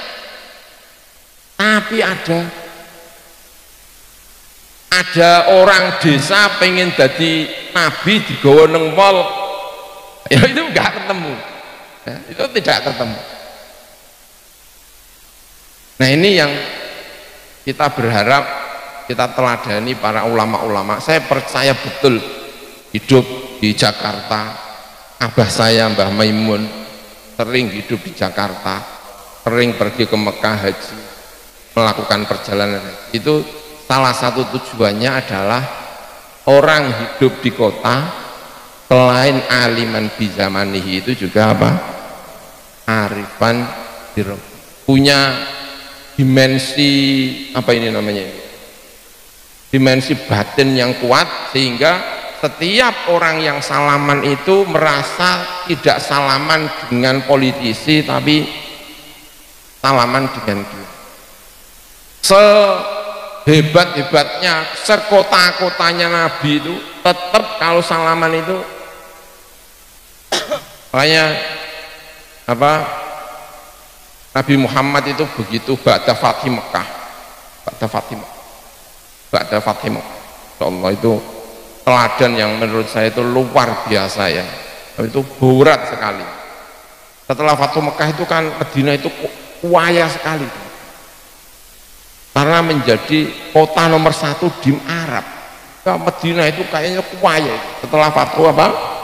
Tapi ada orang desa pengen jadi nabi digawa nang mall, ya itu enggak ketemu, ya, itu tidak ketemu. Nah ini yang kita berharap kita teladani para ulama-ulama. Saya percaya betul hidup di Jakarta, abah saya Mbah Maimun sering hidup di Jakarta, sering pergi ke Mekah haji, melakukan perjalanan haji. Itu salah satu tujuannya adalah orang hidup di kota selain aliman bizamanihi itu juga apa? Arifan birroh, punya dimensi apa ini namanya, dimensi batin yang kuat, sehingga setiap orang yang salaman itu merasa tidak salaman dengan politisi tapi salaman dengan dia. Sehebat-hebatnya, sekota-kotanya Nabi itu tetap kalau salaman itu makanya apa, Nabi Muhammad itu begitu ba'da Fathi Mekah, ba'da Fathi Mekah, Allah itu teladan yang menurut saya itu luar biasa ya, itu berat sekali. Setelah Fathi Mekah itu kan Madinah itu kaya sekali, karena menjadi kota nomor 1 di Arab. Nah, Madinah itu kayaknya kaya setelah Fathi Mekah.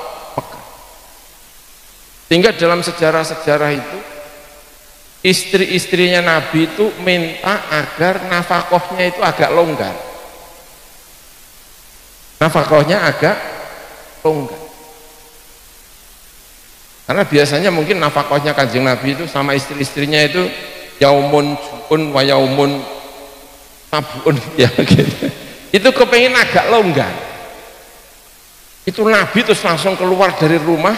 Sehingga dalam sejarah-sejarah itu istri-istrinya Nabi itu minta agar nafkahnya itu agak longgar, nafkahnya agak longgar, karena biasanya mungkin nafkahnya Kanjeng Nabi itu sama istri-istrinya itu yaumun ju'un wa yaumun tabu'un ya gitu. Itu kepengen agak longgar. Itu Nabi terus langsung keluar dari rumah,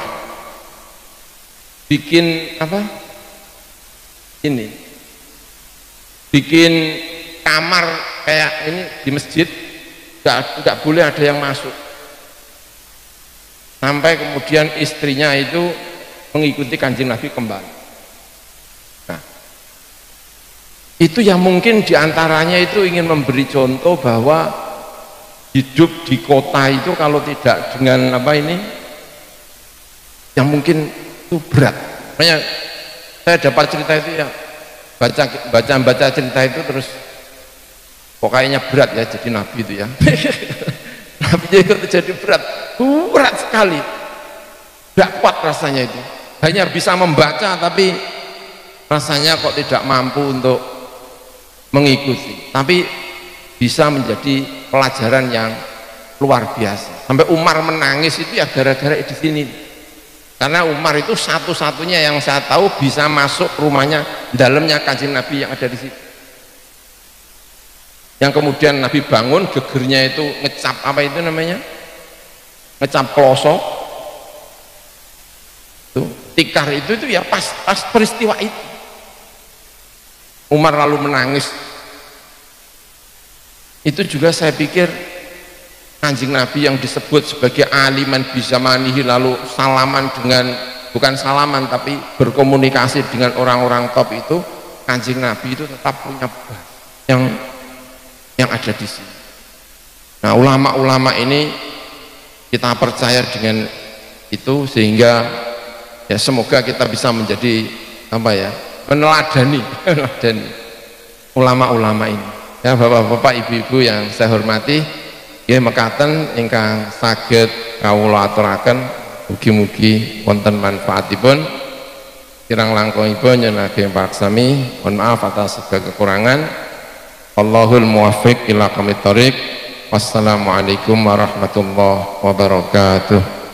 bikin apa ini, bikin kamar kayak ini di masjid, nggak boleh ada yang masuk, sampai kemudian istrinya itu mengikuti Kanjeng Nabi kembali. Nah itu yang mungkin diantaranya itu ingin memberi contoh bahwa hidup di kota itu kalau tidak dengan apa ini, yang mungkin itu berat. Makanya saya dapat cerita itu ya, baca cerita itu terus pokoknya berat ya jadi nabi itu ya. Nabi itu jadi berat sekali, gak kuat rasanya itu, hanya bisa membaca tapi rasanya kok tidak mampu untuk mengikuti, tapi bisa menjadi pelajaran yang luar biasa. Sampai Umar menangis itu ya gara-gara di sini. Karena Umar itu satu-satunya yang saya tahu bisa masuk rumahnya, dalamnya Kanjeng Nabi yang ada di situ. Yang kemudian Nabi bangun, gegernya itu ngecap apa itu namanya? Ngecap kloso. Tuh, tikar itu ya pas peristiwa itu. Umar lalu menangis. Itu juga saya pikir Kanjeng Nabi yang disebut sebagai aliman bizamanihi, lalu salaman dengan, bukan salaman tapi berkomunikasi dengan orang-orang top itu, Kanjeng Nabi itu tetap punya yang ada di sini. Nah, ulama-ulama ini kita percaya dengan itu, sehingga ya semoga kita bisa menjadi apa ya, meneladani ulama-ulama ini. Ya, bapak-bapak, ibu-ibu yang saya hormati, ya mekaten ingkang saged kawula aturaken, mugi-mugi wonten manfaatipun. Kirang langkungipun nyunaken paksami, mohon maaf atas segala kekurangan. Allahul muwaffiq ila aqwamit thoriq. Wassalamualaikum warahmatullahi wabarakatuh.